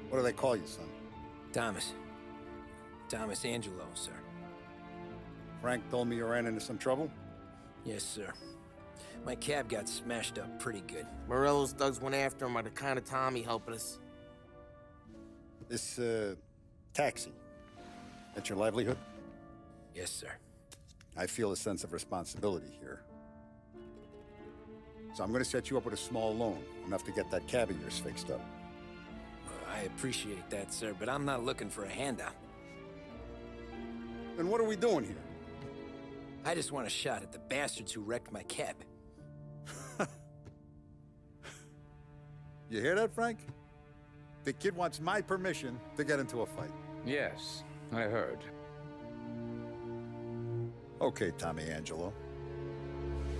What do they call you, son? Thomas. Thomas Angelo, sir. Frank told me you ran into some trouble? Yes, sir. My cab got smashed up pretty good. Morello's thugs went after him by the kind of Tommy helping us. This, taxi. That's your livelihood? Yes, sir. I feel a sense of responsibility here. So I'm gonna set you up with a small loan, enough to get that cab of yours fixed up. I appreciate that, sir, but I'm not looking for a handout. Then what are we doing here? I just want a shot at the bastards who wrecked my cab. You hear that, Frank? The kid wants my permission to get into a fight. Yes, I heard. Okay, Tommy Angelo.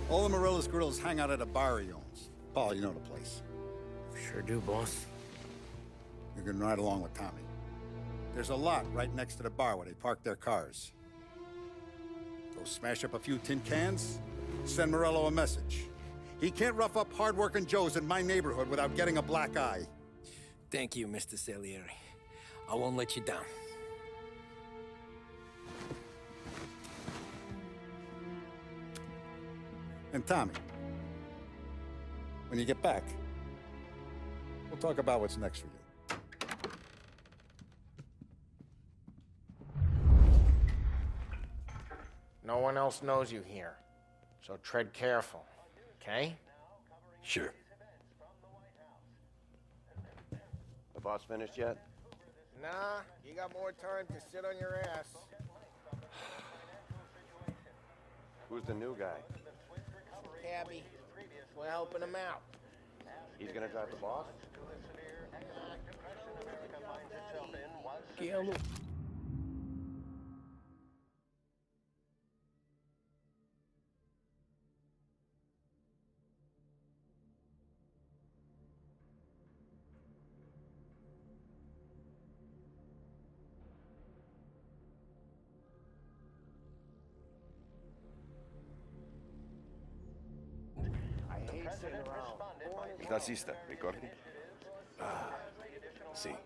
All the Morello's grills hang out at a bar he owns. Paul, you know the place. Sure do, boss. You can ride along with Tommy. There's a lot right next to the bar where they park their cars. Go smash up a few tin cans, send Morello a message. He can't rough up hard-working Joes in my neighborhood without getting a black eye. Thank you, Mr. Salieri. I won't let you down. And Tommy, when you get back, we'll talk about what's next for you. No one else knows you here, so tread careful, okay? Sure. The boss finished yet? Nah, you got more time to sit on your ass. Who's the new guy? Cabby, we're helping him out. He's gonna drive the boss? Guillermo. Estás lista, ricordi? Sí.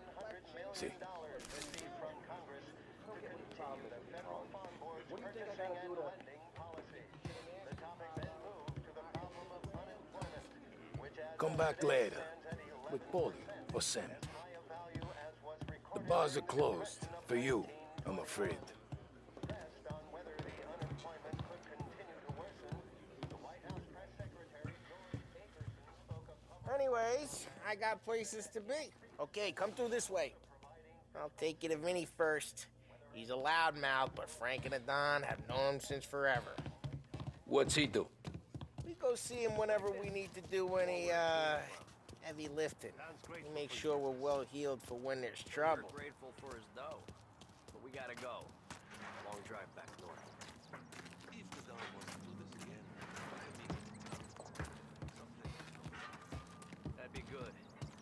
Sí. Come back later with Paulie or Sam. The bars are closed for you, I'm afraid. Anyways, I got places to be. Okay, come through this way. I'll take you to Vinny first. He's a loudmouth, but Frank and the Don have known him since forever. What's he do? We go see him whenever we need to do any, heavy lifting. We make sure we're well healed for when there's trouble. We're grateful for his dough, but we gotta go. Long drive back north. If the Don wants to do this again, that'd be good.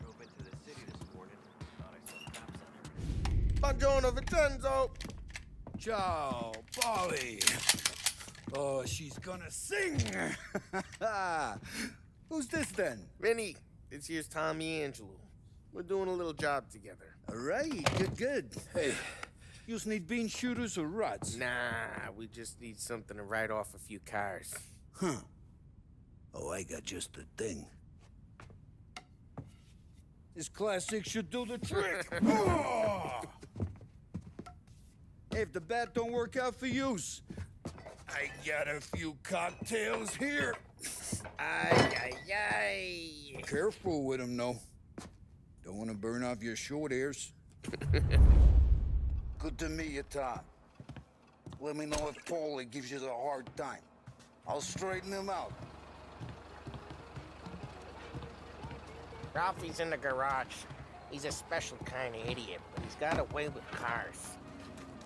Drove into the city this morning. Thought I saw cops on everything. Buongiorno, Vincenzo! Ciao, Polly. Oh, she's gonna sing. Who's this then? Vinny, this here's Tommy Angelo. We're doing a little job together. All right, good. Hey, you need bean shooters or rods? Nah, we just need something to write off a few cars. Huh. Oh, I got just the thing. This classic should do the trick. Oh! Hey, if the bat don't work out for yous, I got a few cocktails here. Ay, ay, ay. Careful with them, though. Don't want to burn off your short hairs. Good to meet you, Tom. Let me know if Paulie gives you the hard time. I'll straighten him out. Ralphie's in the garage. He's a special kind of idiot, but he's got a way with cars.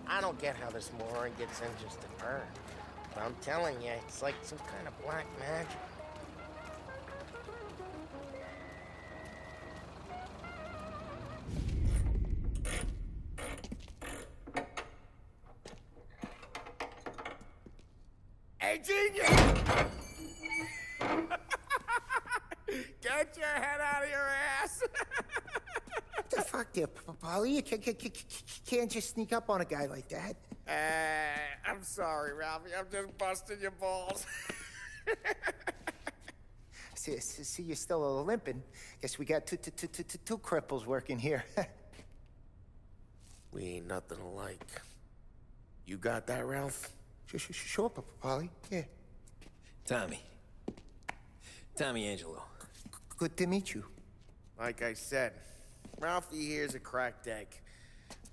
I don't get how this moron gets engines to burn. But I'm telling you, it's like some kind of black magic. Hey, genius! Get your head out of your ass! What the fuck fuck there, Polly. You can't just sneak up on a guy like that. I'm sorry, Ralphie. I'm just busting your balls. See, you're still limping. Guess we got two cripples working here. We ain't nothing alike. You got that, Ralph? Sure, Polly. Yeah. Tommy. Tommy Angelo. Good to meet you. Like I said, Ralphie here's a cracked egg.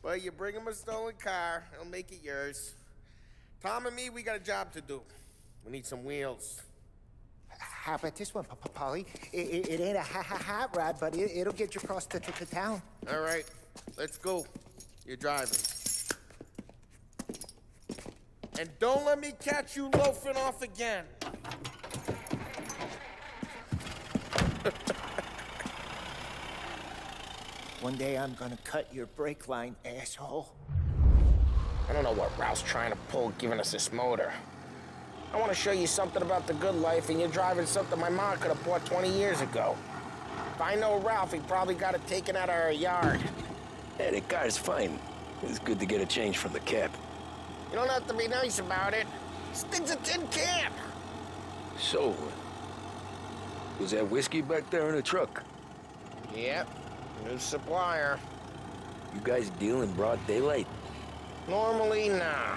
But you bring him a stolen car, he'll make it yours. Tom and me, we got a job to do. We need some wheels. How about this one, Polly? It ain't a hot rod, but it'll get you across to town. All right, let's go. You're driving. And don't let me catch you loafing off again. One day I'm gonna cut your brake line, asshole. I don't know what Ralph's trying to pull giving us this motor. I want to show you something about the good life, and you're driving something my mom could have bought 20 years ago. If I know Ralph, he probably got it taken out of our yard. Yeah, the car's fine. It's good to get a change from the cab. You don't have to be nice about it. This thing's a tin can. So, was that whiskey back there in the truck? Yep, new supplier. You guys deal in broad daylight? Normally, nah.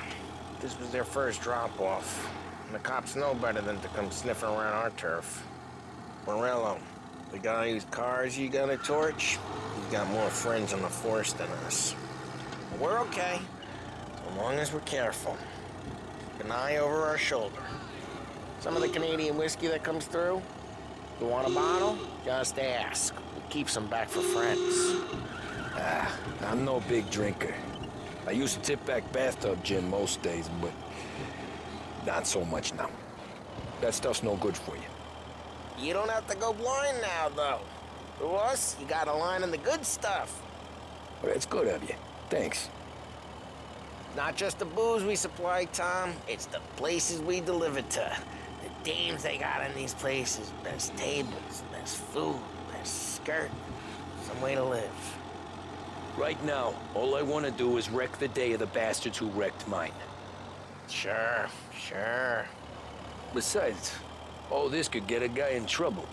This was their first drop-off. And the cops know better than to come sniffing around our turf. Morello, the guy whose cars you got a torch, he's got more friends on the force than us. But we're okay, so long as we're careful. Keep an eye over our shoulder. Some of the Canadian whiskey that comes through, you want a bottle? Just ask. We keep some back for friends. I'm no big drinker. I used to tip back bathtub gin most days, but not so much now. That stuff's no good for you. You don't have to go blind now, though. To us, you got a line in the good stuff. Well, that's good of you. Thanks. Not just the booze we supply, Tom. It's the places we deliver to. The dames they got in these places. Best tables, best food, best skirt. Some way to live. Right now, all I want to do is wreck the day of the bastards who wrecked mine. Sure, sure. Besides, all this could get a guy in trouble.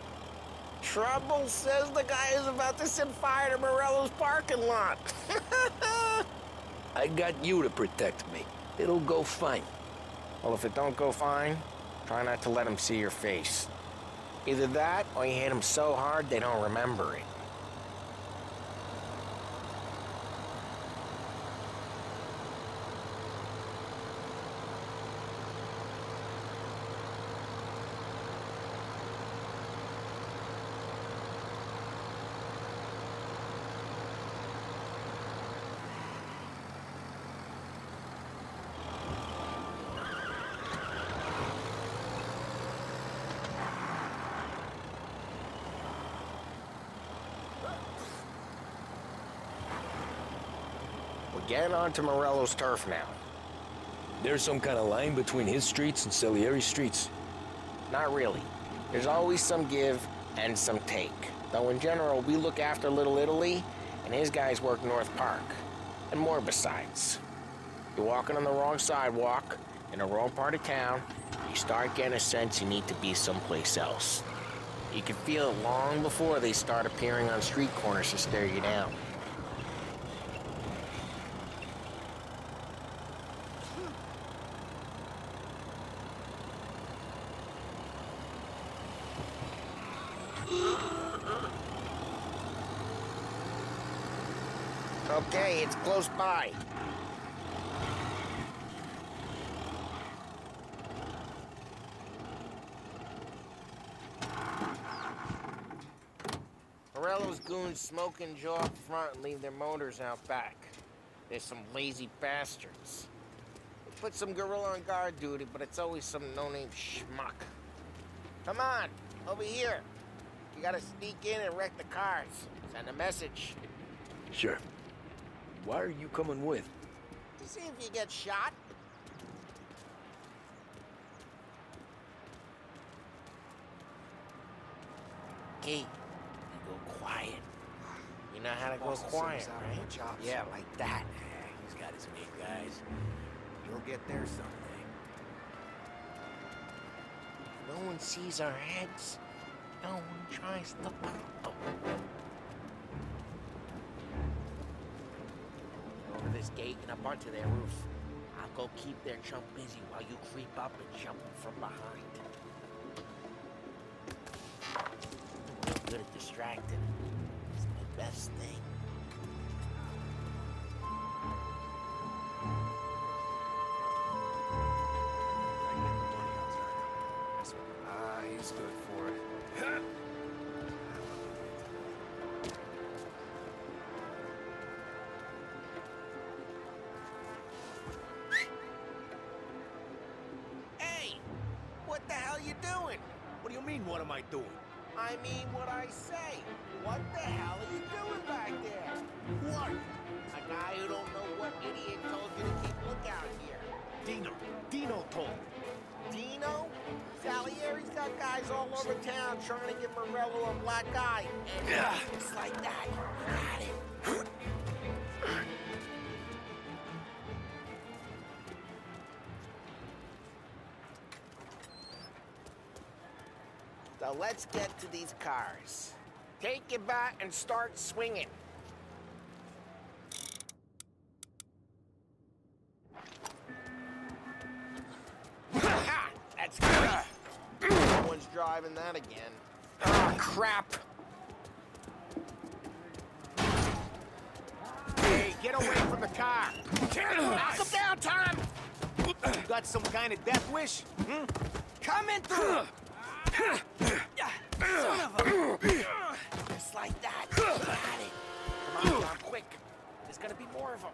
Trouble says the guy is about to set fire to Morello's parking lot. I got you to protect me. It'll go fine. Well, if it don't go fine, try not to let them see your face. Either that, or you hit them so hard they don't remember it. We're getting onto Morello's turf now. There's some kind of line between his streets and Salieri's streets. Not really. There's always some give and some take. Though in general, we look after Little Italy, and his guys work North Park. And more besides. You're walking on the wrong sidewalk, in the wrong part of town, you start getting a sense you need to be someplace else. You can feel it long before they start appearing on street corners to stare you down. Okay, it's close by. Morello's goons smoke and jaw up front and leave their motors out back. There's some lazy bastards. They put some gorilla on guard duty, but it's always some no-name schmuck. Come on, over here. You gotta sneak in and wreck the cars. Send a message. Sure. Why are you coming with? To see if you get shot. Okay, you go quiet. You know how to go quiet, right? Yeah, like that. He's got his main guys. You'll get there someday. No one sees our heads. No one tries to follow. Over this gate and up onto their roof. I'll go keep their chump busy while you creep up and jump from behind. Real good at distracting. It's the best thing. He's good for it. Hey! What the hell you doing? What do you mean, what am I doing? I mean what I say. What the hell are you doing back there? What? A guy who don't know what idiot told you to keep lookout here. Dino told me. Dino? Salieri's got guys all over town trying to give Morello a black eye. And it's like that. Got it. So let's get to these cars. Take your bat and start swinging. Ha! That's great. No one's driving that again. Ah, crap. Hey, get away from the car! Knock him down, Tom! You got some kind of death wish? Hmm? Come into Son of a... Just like that. Got it. Come on, Tom, quick. There's gonna be more of them.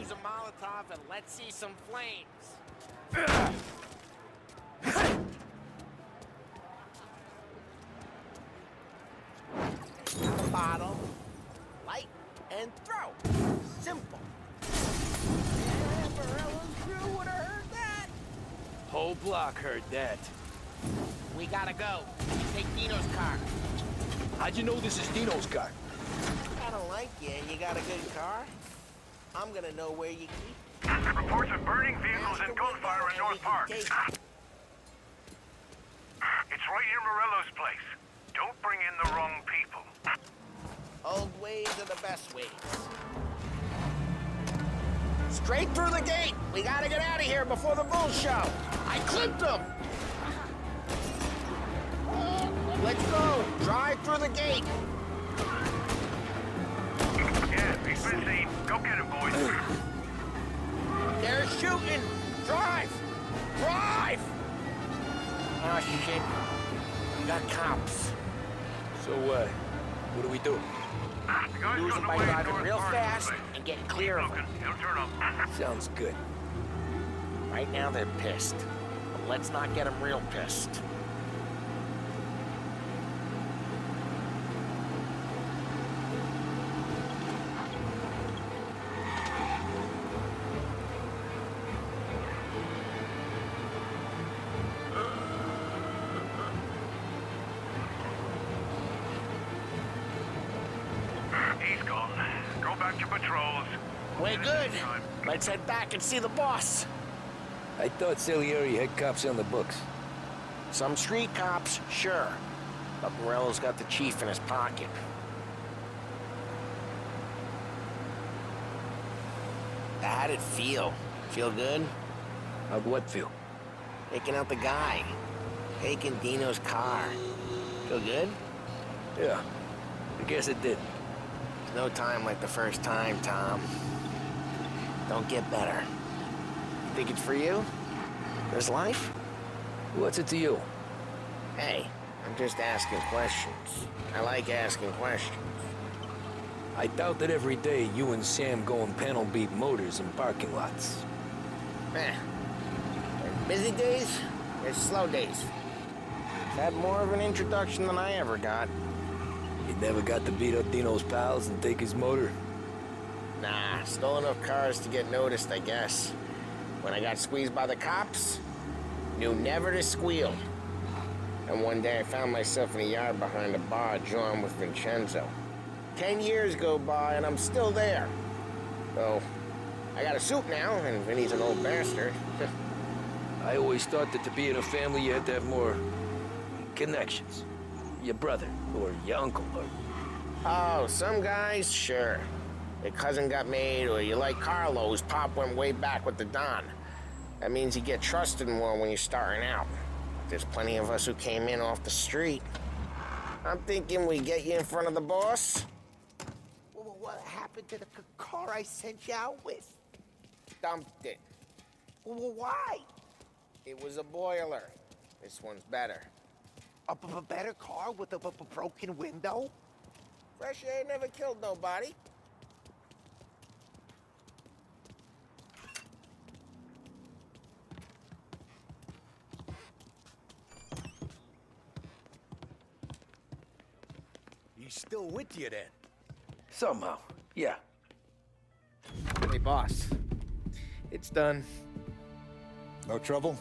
Use a Molotov and let's see some flames. Bottle, light, and throw. Simple. Yeah, Morello's crew would have heard that. Whole block heard that. We gotta go. Take Dino's car. How'd you know this is Dino's car? I don't like you and you got a good car. I'm gonna know where you keep. Reports of burning vehicles and gunfire in North Park. Take It's right near Morello's place. Don't bring in the wrong people. Old ways are the best ways. Straight through the gate. We gotta get out of here before the bull show. I clipped them. Let's go. Drive through the gate. Yeah, he's been seen. Go get him, boys. They're shooting. Drive. Drive. Oh, shit. We got cops. So, what do we do? The guy's Lose gotten them by away in driving North real Park fast place. and getting clear of them. He'll turn up. Sounds good. Right now they're pissed. But let's not get them real pissed. He's gone. Go back to patrols. We're good. Let's head back and see the boss. I thought Salieri had cops on the books. Some street cops, sure. But Morello's got the chief in his pocket. How'd it feel? Feel good? How'd what feel? Taking out the guy. Taking Dino's car. Feel good? Yeah, I guess it did. There's no time like the first time, Tom. Don't get better. Think it's for you? This life? What's it to you? Hey, I'm just asking questions. I like asking questions. I doubt that every day you and Sam go and panel beat motors in parking lots. There's busy days, there's slow days. Had more of an introduction than I ever got. You never got to beat up Dino's pals and take his motor? Nah, stole enough cars to get noticed, I guess. When I got squeezed by the cops, knew never to squeal. And one day I found myself in a yard behind a bar, drawn with Vincenzo. 10 years go by and I'm still there. So, I got a suit now, and Vinny's an old bastard. I always thought that to be in a family you had to have more connections. Your brother, or your uncle, or... Oh, some guys, sure. Your cousin got made, or you like Carlos, Pop went way back with the Don. That means you get trusted more when you're starting out. There's plenty of us who came in off the street. I'm thinking we get you in front of the boss. Well, what happened to the car I sent you out with? Dumped it. Well, why? It was a boiler. This one's better. A better car with a broken window? Fresh air never killed nobody. He's still with you then? Somehow, yeah. Hey, boss. It's done. No trouble?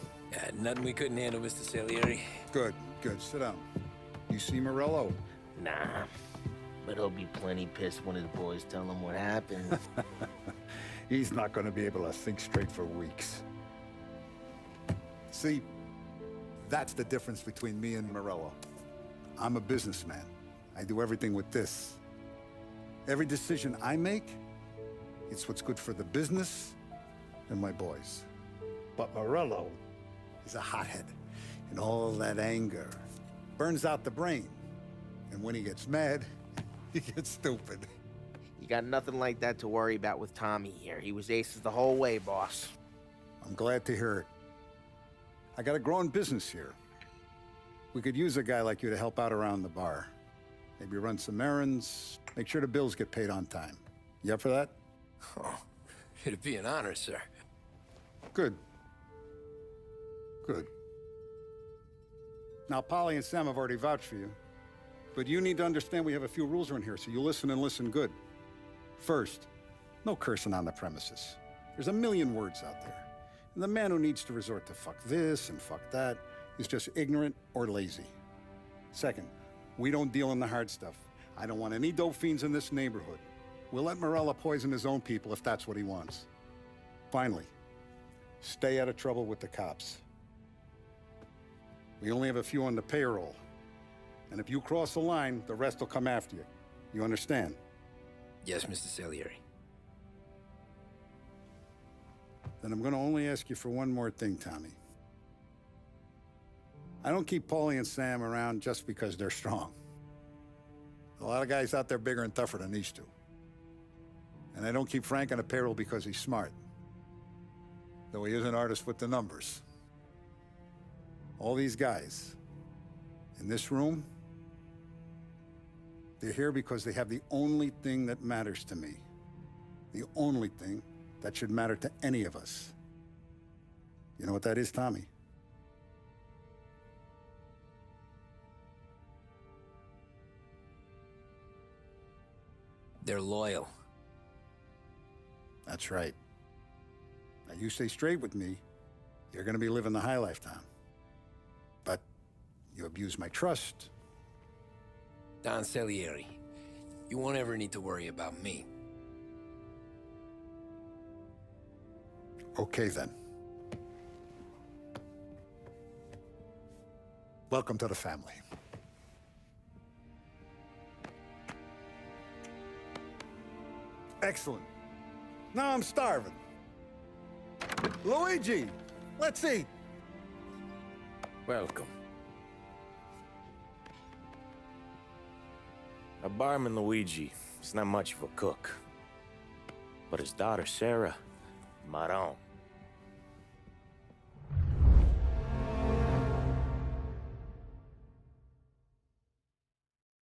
Nothing we couldn't handle, Mr. Salieri. Good, good. Sit down. You see Morello? Nah. But he'll be plenty pissed when his boys tell him what happened. He's not going to be able to think straight for weeks. See, that's the difference between me and Morello. I'm a businessman. I do everything with this. Every decision I make, it's what's good for the business and my boys. But Morello is a hothead, and all that anger burns out the brain. And when he gets mad, he gets stupid. You got nothing like that to worry about with Tommy here. He was aces the whole way, boss. I'm glad to hear it. I got a growing business here. We could use a guy like you to help out around the bar. Maybe run some errands, make sure the bills get paid on time. You up for that? Oh, it'd be an honor, sir. Good. Good. Now, Polly and Sam have already vouched for you. But you need to understand we have a few rules around here, so you listen and listen good. First, no cursing on the premises. There's a million words out there. And the man who needs to resort to fuck this and fuck that is just ignorant or lazy. Second, we don't deal in the hard stuff. I don't want any dope fiends in this neighborhood. We'll let Morella poison his own people if that's what he wants. Finally, stay out of trouble with the cops. We only have a few on the payroll. And if you cross the line, the rest will come after you. You understand? Yes, Mr. Salieri. Then I'm gonna only ask you for one more thing, Tommy. I don't keep Paulie and Sam around just because they're strong. A lot of guys out there bigger and tougher than these two. And I don't keep Frank on a payroll because he's smart. Though he is an artist with the numbers. All these guys in this room, they're here because they have the only thing that matters to me. The only thing that should matter to any of us. You know what that is, Tommy? They're loyal. That's right. Now, you stay straight with me, you're gonna be living the high life, Tom. But you abuse my trust. Don Salieri, you won't ever need to worry about me. Okay, then. Welcome to the family. Excellent. Now I'm starving. Luigi, let's eat. Welcome. Our barman Luigi is not much of a cook. But his daughter Sarah, Maron,